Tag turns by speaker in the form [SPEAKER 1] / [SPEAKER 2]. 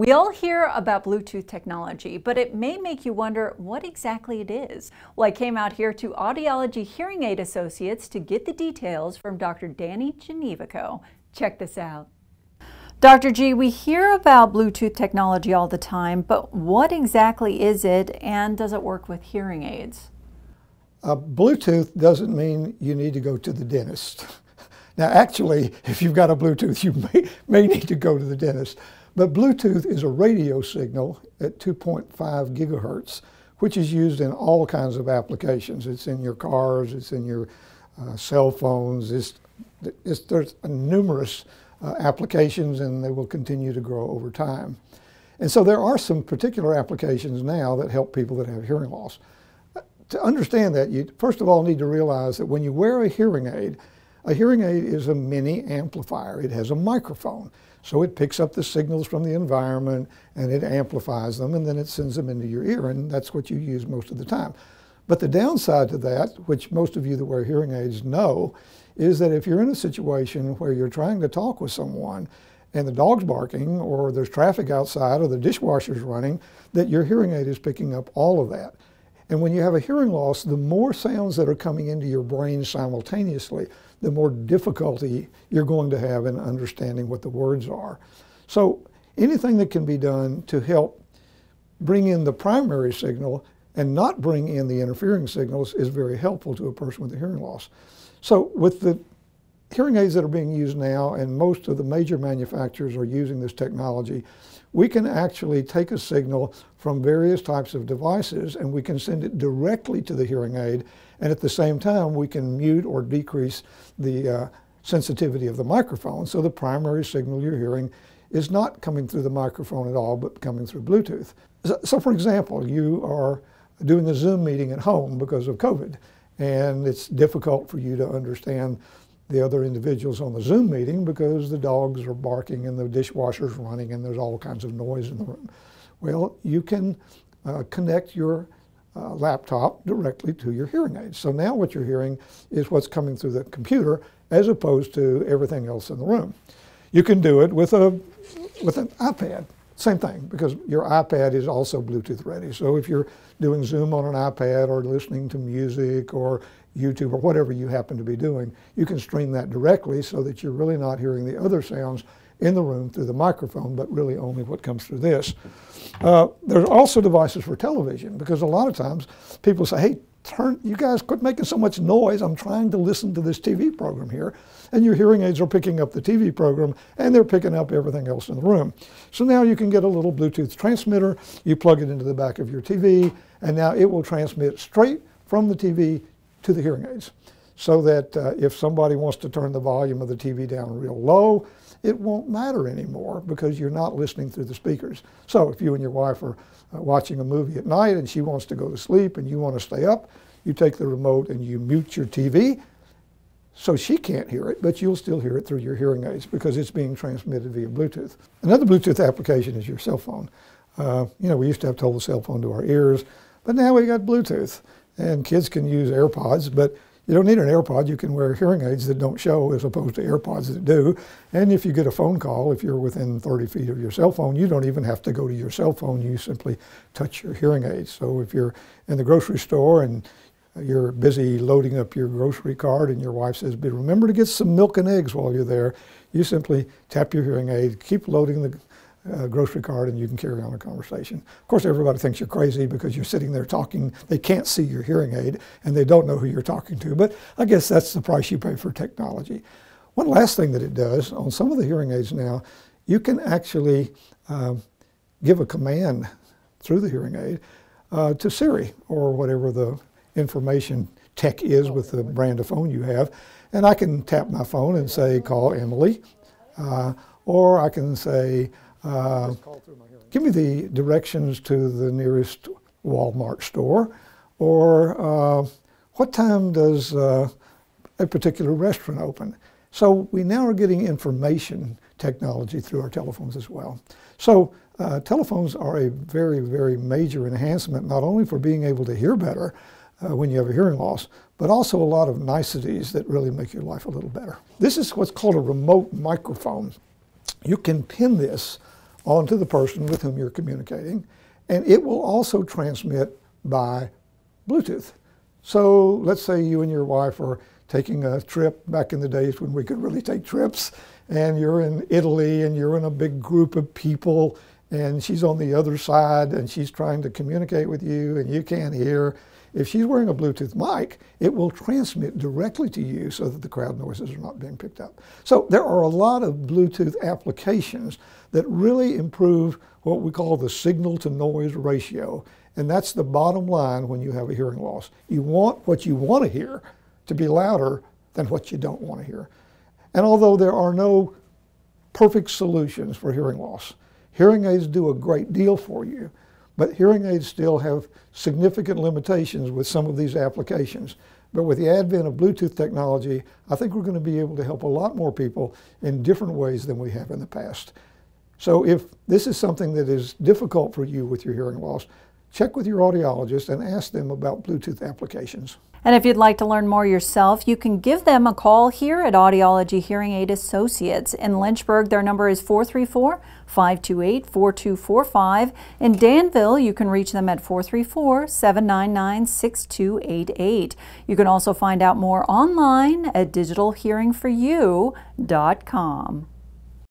[SPEAKER 1] We all hear about Bluetooth technology, but it may make you wonder what exactly it is. Well, I came out here to Audiology Hearing Aid Associates to get the details from Dr. Gnewikow. Check this out. Dr. G, we hear about Bluetooth technology all the time, but what exactly is it, and does it work with hearing aids?
[SPEAKER 2] Bluetooth doesn't mean you need to go to the dentist. Now, actually, if you've got a Bluetooth, you may need to go to the dentist. But Bluetooth is a radio signal at 2.5 gigahertz, which is used in all kinds of applications. It's in your cars, it's in your cell phones. There's numerous applications, and they will continue to grow over time. And so there are some particular applications now that help people that have hearing loss. To understand that, you first of all need to realize that when you wear a hearing aid is a mini amplifier. It has a microphone. So it picks up the signals from the environment and it amplifies them, and then it sends them into your ear, and that's what you use most of the time. But the downside to that, which most of you that wear hearing aids know, is that if you're in a situation where you're trying to talk with someone and the dog's barking or there's traffic outside or the dishwasher's running, that your hearing aid is picking up all of that. And when you have a hearing loss, the more sounds that are coming into your brain simultaneously, the more difficulty you're going to have in understanding what the words are. So anything that can be done to help bring in the primary signal and not bring in the interfering signals is very helpful to a person with a hearing loss. So with the hearing aids that are being used now, and most of the major manufacturers are using this technology, we can actually take a signal from various types of devices and we can send it directly to the hearing aid, and at the same time we can mute or decrease the sensitivity of the microphone, so the primary signal you're hearing is not coming through the microphone at all but coming through Bluetooth. So for example, you are doing a Zoom meeting at home because of COVID, and it's difficult for you to understand the other individuals on the Zoom meeting because the dogs are barking and the dishwasher's running and there's all kinds of noise in the room. Well, you can connect your laptop directly to your hearing aids. So now what you're hearing is what's coming through the computer as opposed to everything else in the room. You can do it with an iPad. Same thing, because your iPad is also Bluetooth ready. So if you're doing Zoom on an iPad or listening to music or YouTube or whatever you happen to be doing, you can stream that directly so that you're really not hearing the other sounds in the room through the microphone, but really only what comes through this. There's also devices for television, because a lot of times people say, hey, you guys quit making so much noise. I'm trying to listen to this TV program here. And your hearing aids are picking up the TV program and they're picking up everything else in the room. So now you can get a little Bluetooth transmitter, you plug it into the back of your TV, and now it will transmit straight from the TV to the hearing aids. So that if somebody wants to turn the volume of the TV down real low, it won't matter anymore because you're not listening through the speakers. So if you and your wife are watching a movie at night and she wants to go to sleep and you want to stay up, you take the remote and you mute your TV so she can't hear it, but you'll still hear it through your hearing aids because it's being transmitted via Bluetooth. Another Bluetooth application is your cell phone. You know, we used to have to hold the cell phone to our ears, but now we got Bluetooth, and kids can use AirPods, but you don't need an AirPod. You can wear hearing aids that don't show as opposed to AirPods that do. And if you get a phone call, if you're within 30 feet of your cell phone, you don't even have to go to your cell phone. You simply touch your hearing aids. So if you're in the grocery store and you're busy loading up your grocery cart and your wife says, "But remember to get some milk and eggs while you're there," you simply tap your hearing aid, keep loading the grocery cart, and you can carry on a conversation. Of course, everybody thinks you're crazy because you're sitting there talking. They can't see your hearing aid and they don't know who you're talking to, but I guess that's the price you pay for technology. One last thing that it does, on some of the hearing aids now, you can actually give a command through the hearing aid to Siri or whatever the information tech is with the brand of phone you have, and I can tap my phone and say, "Call Emily," or I can say, "Give me the directions to the nearest Walmart store," or "What time does a particular restaurant open?" So we now are getting information technology through our telephones as well. So telephones are a very, very major enhancement, not only for being able to hear better when you have a hearing loss, but also a lot of niceties that really make your life a little better. This is what's called a remote microphone. You can pin this onto the person with whom you're communicating, and it will also transmit by Bluetooth. So let's say you and your wife are taking a trip back in the days when we could really take trips, and you're in Italy and you're in a big group of people, and she's on the other side and she's trying to communicate with you and you can't hear. If she's wearing a Bluetooth mic, it will transmit directly to you so that the crowd noises are not being picked up. So there are a lot of Bluetooth applications that really improve what we call the signal to noise ratio. And that's the bottom line when you have a hearing loss. You want what you want to hear to be louder than what you don't want to hear. And although there are no perfect solutions for hearing loss, hearing aids do a great deal for you, but hearing aids still have significant limitations with some of these applications. But with the advent of Bluetooth technology, I think we're going to be able to help a lot more people in different ways than we have in the past. So if this is something that is difficult for you with your hearing loss, check with your audiologist and ask them about Bluetooth applications.
[SPEAKER 1] And if you'd like to learn more yourself, you can give them a call here at Audiology Hearing Aid Associates. In Lynchburg, their number is 434-528-4245. In Danville, you can reach them at 434-799-6288. You can also find out more online at digitalhearingforyou.com.